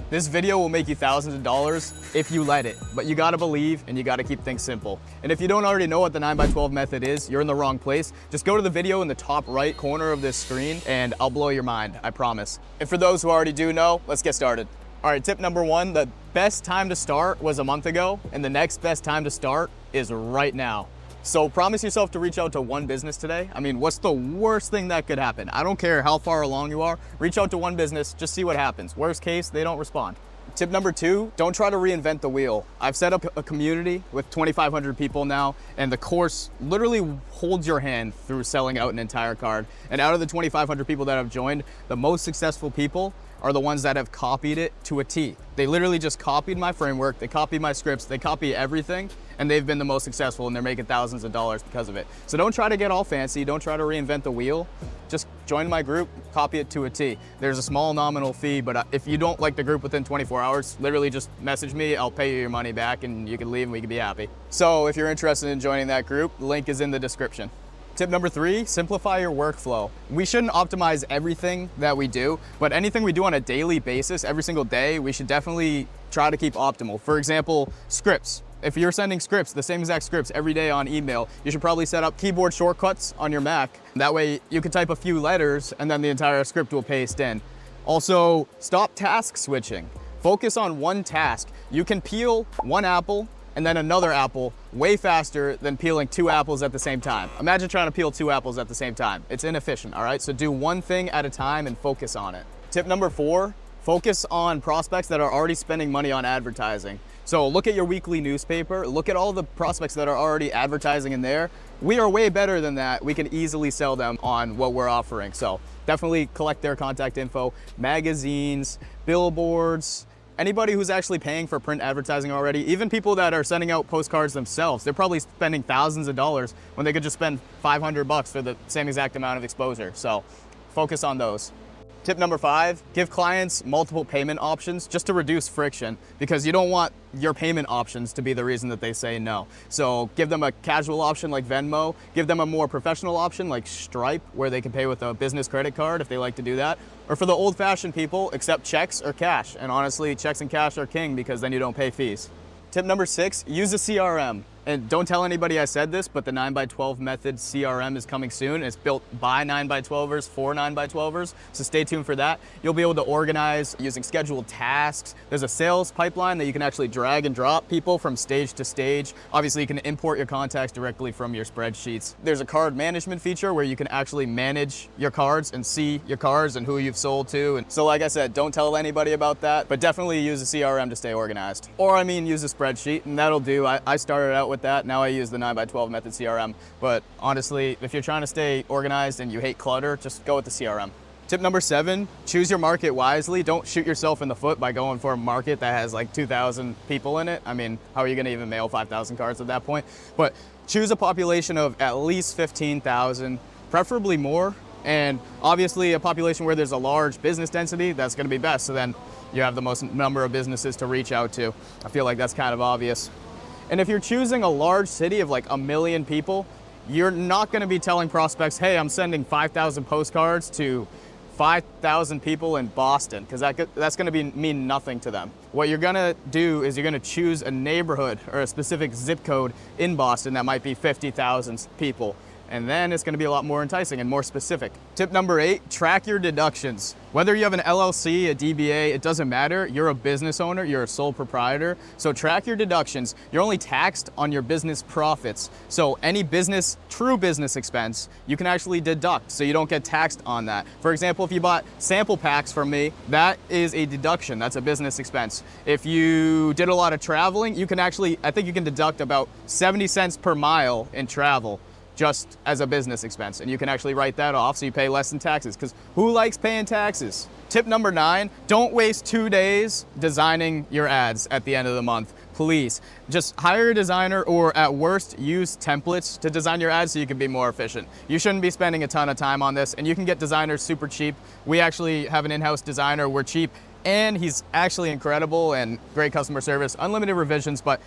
This video will make you thousands of dollars if you let it, but you gotta believe and you gotta keep things simple. And if you don't already know what the 9x12 method is, you're in the wrong place. Just go to the video in the top right corner of this screen and I'll blow your mind, I promise. And for those who already do know, let's get started. All right, tip number one, the best time to start was a month ago, and the next best time to start is right now. So promise yourself to reach out to one business today. I mean, what's the worst thing that could happen? I don't care how far along you are, reach out to one business, just see what happens. Worst case, they don't respond. Tip number two, don't try to reinvent the wheel. I've set up a community with 2,500 people now, and the course literally holds your hand through selling out an entire card. And out of the 2,500 people that have joined, the most successful people are the ones that have copied it to a T. They literally just copied my framework, they copied my scripts, they copy everything, and they've been the most successful and they're making thousands of dollars because of it. So don't try to get all fancy, don't try to reinvent the wheel. Just join my group, copy it to a T. There's a small nominal fee, but if you don't like the group within 24 hours, literally just message me, I'll pay you your money back and you can leave and we can be happy. So if you're interested in joining that group, the link is in the description. Tip number three, simplify your workflow. We shouldn't optimize everything that we do, but anything we do on a daily basis, every single day, we should definitely try to keep optimal. For example, scripts. If you're sending scripts, the same exact scripts every day on email, you should probably set up keyboard shortcuts on your Mac. That way you can type a few letters and then the entire script will paste in. Also, stop task switching. Focus on one task. You can peel one apple and then another apple way faster than peeling two apples at the same time. Imagine trying to peel two apples at the same time. It's inefficient, all right? So do one thing at a time and focus on it. Tip number four, focus on prospects that are already spending money on advertising. So look at your weekly newspaper, look at all the prospects that are already advertising in there. We are way better than that. We can easily sell them on what we're offering. So definitely collect their contact info, magazines, billboards, anybody who's actually paying for print advertising already, even people that are sending out postcards themselves, they're probably spending thousands of dollars when they could just spend 500 bucks for the same exact amount of exposure. So focus on those. Tip number five, give clients multiple payment options just to reduce friction, because you don't want your payment options to be the reason that they say no. So give them a casual option like Venmo, give them a more professional option like Stripe, where they can pay with a business credit card if they like to do that. Or for the old-fashioned people, accept checks or cash. And honestly, checks and cash are king because then you don't pay fees. Tip number six, use a CRM. And don't tell anybody I said this, but the 9x12 method CRM is coming soon. It's built by 9x12ers for 9x12ers, so stay tuned for that. You'll be able to organize using scheduled tasks. There's a sales pipeline that you can actually drag and drop people from stage to stage. Obviously, you can import your contacts directly from your spreadsheets. There's a card management feature where you can actually manage your cards and see your cards and who you've sold to. And so like I said, don't tell anybody about that, but definitely use a CRM to stay organized. Or I mean, use a spreadsheet, and that'll do. I started out with that. Now I use the 9x12 method CRM. But honestly, if you're trying to stay organized and you hate clutter, just go with the CRM. Tip number seven, choose your market wisely. Don't shoot yourself in the foot by going for a market that has like 2,000 people in it. I mean, how are you gonna even mail 5,000 cards at that point? But choose a population of at least 15,000, preferably more. And obviously a population where there's a large business density, that's gonna be best. So then you have the most number of businesses to reach out to. I feel like that's kind of obvious. And if you're choosing a large city of like 1 million people, you're not gonna be telling prospects, hey, I'm sending 5,000 postcards to 5,000 people in Boston, because that's gonna mean nothing to them. What you're gonna do is you're gonna choose a neighborhood or a specific zip code in Boston that might be 50,000 people. And then it's gonna be a lot more enticing and more specific. Tip number eight, track your deductions. Whether you have an LLC, a DBA, it doesn't matter. You're a business owner, you're a sole proprietor. So track your deductions. You're only taxed on your business profits. So any true business expense, you can actually deduct so you don't get taxed on that. For example, if you bought sample packs from me, that is a deduction, that's a business expense. If you did a lot of traveling, you can actually, I think you can deduct about 70 cents per mile in travel, just as a business expense, and you can actually write that off so you pay less in taxes, because who likes paying taxes? Tip number 9, don't waste 2 days designing your ads at the end of the month. Please, just hire a designer, or at worst, use templates to design your ads so you can be more efficient. You shouldn't be spending a ton of time on this, and you can get designers super cheap. We actually have an in-house designer, we're cheap, and he's actually incredible and great customer service, unlimited revisions, but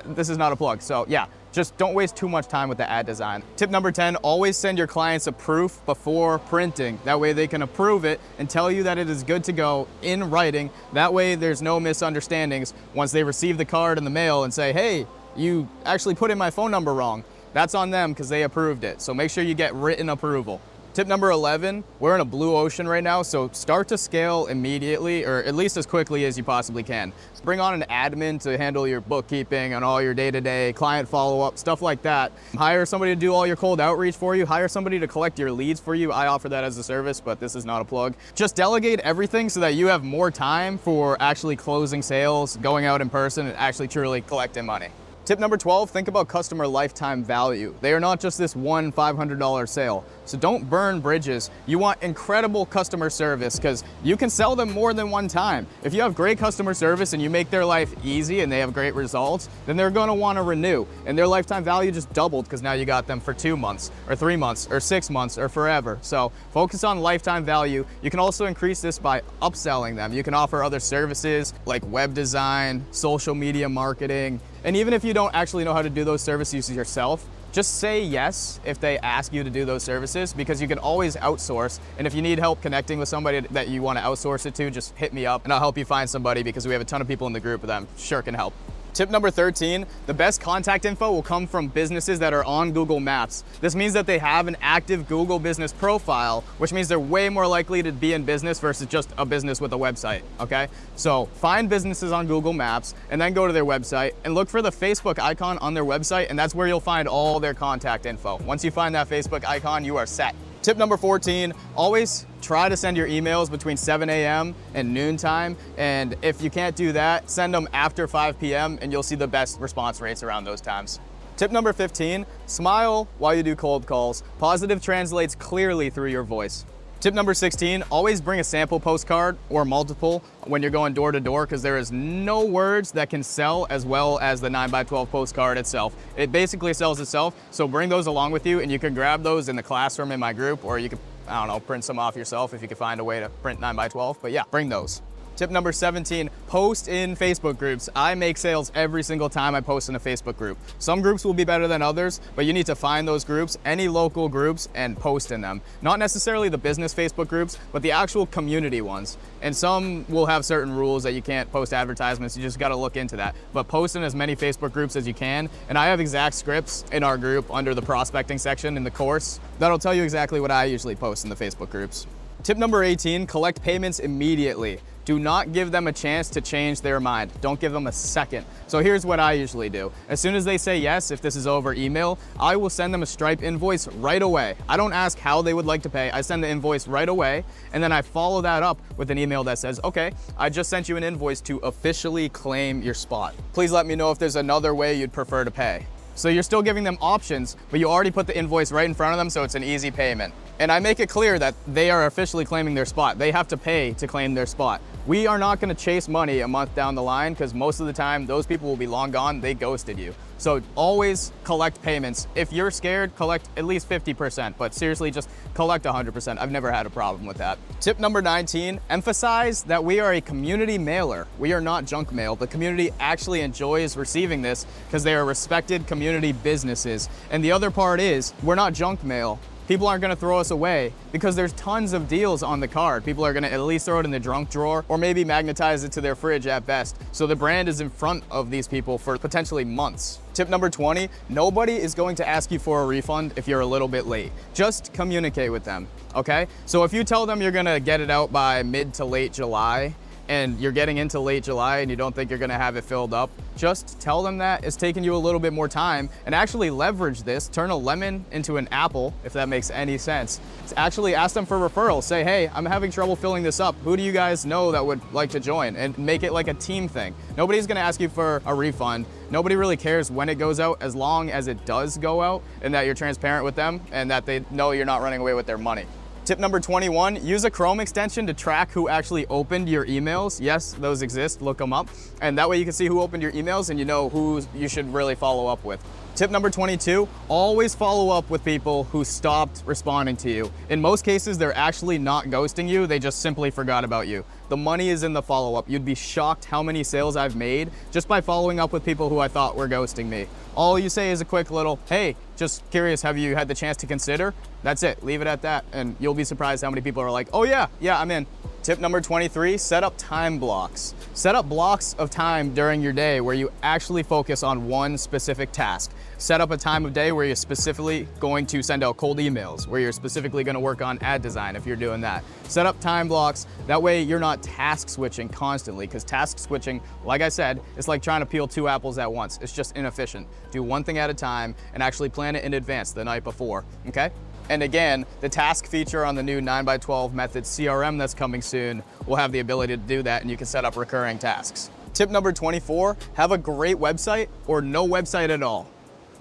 This is not a plug. So yeah, just don't waste too much time with the ad design. Tip number 10, always send your clients a proof before printing. That way they can approve it and tell you that it is good to go in writing. That way there's no misunderstandings once they receive the card in the mail and say, hey, you actually put in my phone number wrong. That's on them because they approved it. So make sure you get written approval. Tip number 11, we're in a blue ocean right now, so start to scale immediately, or at least as quickly as you possibly can. Bring on an admin to handle your bookkeeping and all your day-to-day client follow-up, stuff like that. Hire somebody to do all your cold outreach for you. Hire somebody to collect your leads for you. I offer that as a service, but this is not a plug. Just delegate everything so that you have more time for actually closing sales, going out in person, and actually truly collecting money. Tip number 12, think about customer lifetime value. They are not just this one $500 sale. So don't burn bridges. You want incredible customer service because you can sell them more than one time. If you have great customer service and you make their life easy and they have great results, then they're gonna wanna renew. And their lifetime value just doubled because now you got them for 2 months or 3 months or 6 months or forever. So focus on lifetime value. You can also increase this by upselling them. You can offer other services like web design, social media marketing, and even if you don't actually know how to do those services yourself, just say yes if they ask you to do those services because you can always outsource. And if you need help connecting with somebody that you want to outsource it to, just hit me up and I'll help you find somebody because we have a ton of people in the group that I'm sure can help. Tip number 13, the best contact info will come from businesses that are on Google Maps. This means that they have an active Google business profile, which means they're way more likely to be in business versus just a business with a website, okay? So find businesses on Google Maps and then go to their website and look for the Facebook icon on their website, and that's where you'll find all their contact info. Once you find that Facebook icon, you are set. Tip number 14, always try to send your emails between 7 a.m. and noon time. And if you can't do that, send them after 5 p.m. and you'll see the best response rates around those times. Tip number 15, smile while you do cold calls. Positive translates clearly through your voice. Tip number 16, always bring a sample postcard or multiple when you're going door to door because there is no words that can sell as well as the 9x12 postcard itself. It basically sells itself, so bring those along with you and you can grab those in the classroom in my group, or you can, I don't know, print some off yourself if you can find a way to print 9x12, but yeah, bring those. Tip number 17, post in Facebook groups. I make sales every single time I post in a Facebook group. Some groups will be better than others, but you need to find those groups, any local groups, and post in them. Not necessarily the business Facebook groups, but the actual community ones. And some will have certain rules that you can't post advertisements, you just gotta look into that. But post in as many Facebook groups as you can. And I have exact scripts in our group under the prospecting section in the course that'll tell you exactly what I usually post in the Facebook groups. Tip number 18, collect payments immediately. Do not give them a chance to change their mind. Don't give them a second. So here's what I usually do. As soon as they say yes, if this is over email, I will send them a Stripe invoice right away. I don't ask how they would like to pay. I send the invoice right away, and then I follow that up with an email that says, okay, I just sent you an invoice to officially claim your spot. Please let me know if there's another way you'd prefer to pay. So you're still giving them options, but you already put the invoice right in front of them, so it's an easy payment. And I make it clear that they are officially claiming their spot. They have to pay to claim their spot. We are not gonna chase money a month down the line because most of the time, those people will be long gone, they ghosted you. So always collect payments. If you're scared, collect at least 50%, but seriously, just collect 100%. I've never had a problem with that. Tip number 19, emphasize that we are a community mailer. We are not junk mail. The community actually enjoys receiving this because they are respected community businesses. And the other part is, we're not junk mail. People aren't gonna throw us away because there's tons of deals on the card. People are gonna at least throw it in the junk drawer or maybe magnetize it to their fridge at best. So the brand is in front of these people for potentially months. Tip number 20, nobody is going to ask you for a refund if you're a little bit late. Just communicate with them, okay? So if you tell them you're gonna get it out by mid to late July, and you're getting into late July and you don't think you're gonna have it filled up, just tell them that it's taking you a little bit more time and actually leverage this. Turn a lemon into an apple, if that makes any sense. Actually ask them for referrals. Say, hey, I'm having trouble filling this up. Who do you guys know that would like to join? And make it like a team thing. Nobody's gonna ask you for a refund. Nobody really cares when it goes out as long as it does go out and that you're transparent with them and that they know you're not running away with their money. Tip number 21, use a Chrome extension to track who actually opened your emails. Yes, those exist, look them up. And that way you can see who opened your emails and you know who you should really follow up with. Tip number 22, always follow up with people who stopped responding to you. In most cases, they're actually not ghosting you, they just simply forgot about you. The money is in the follow-up. You'd be shocked how many sales I've made just by following up with people who I thought were ghosting me. All you say is a quick little, hey, just curious, have you had the chance to consider? That's it, leave it at that, and you'll be surprised how many people are like, oh yeah, I'm in. Tip number 23, set up time blocks. Set up blocks of time during your day where you actually focus on one specific task. Set up a time of day where you're specifically going to send out cold emails, where you're specifically gonna work on ad design if you're doing that. Set up time blocks, that way you're not task switching constantly, because task switching, like I said, it's like trying to peel 2 apples at once. It's just inefficient. Do one thing at a time and actually plan it in advance the night before, okay? And again, the task feature on the new 9x12 method CRM that's coming soon will have the ability to do that, and you can set up recurring tasks. Tip number 24, have a great website or no website at all.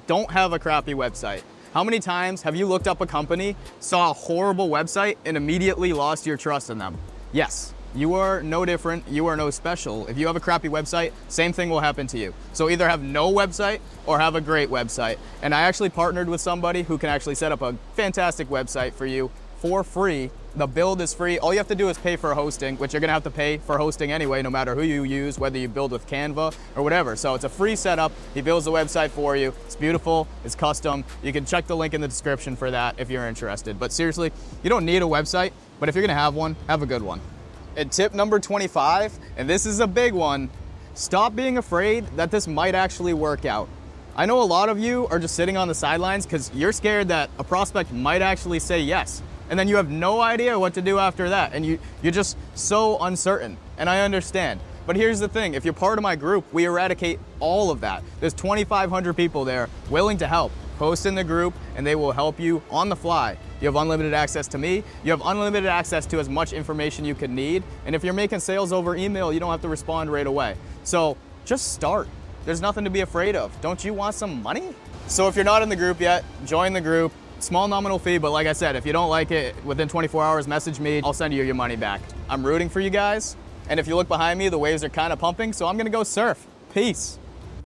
Don't have a crappy website. How many times have you looked up a company, saw a horrible website, and immediately lost your trust in them? Yes. You are no different, you are no special. If you have a crappy website, same thing will happen to you. So either have no website or have a great website. And I actually partnered with somebody who can actually set up a fantastic website for you for free. The build is free. All you have to do is pay for hosting, which you're gonna have to pay for hosting anyway, no matter who you use, whether you build with Canva or whatever. So it's a free setup. He builds the website for you. It's beautiful, it's custom. You can check the link in the description for that if you're interested. But seriously, you don't need a website, but if you're gonna have one, have a good one. And tip number 25, and this is a big one, stop being afraid that this might actually work out. I know a lot of you are just sitting on the sidelines because you're scared that a prospect might actually say yes. And then you have no idea what to do after that. And you're just so uncertain. And I understand. But here's the thing, if you're part of my group, we eradicate all of that. There's 2,500 people there willing to help. Post in the group and they will help you on the fly. You have unlimited access to me. You have unlimited access to as much information you could need. And if you're making sales over email, you don't have to respond right away. So just start. There's nothing to be afraid of. Don't you want some money? So if you're not in the group yet, join the group. Small nominal fee, but like I said, if you don't like it, within 24 hours, message me. I'll send you your money back. I'm rooting for you guys. And if you look behind me, the waves are kind of pumping, so I'm gonna go surf. Peace.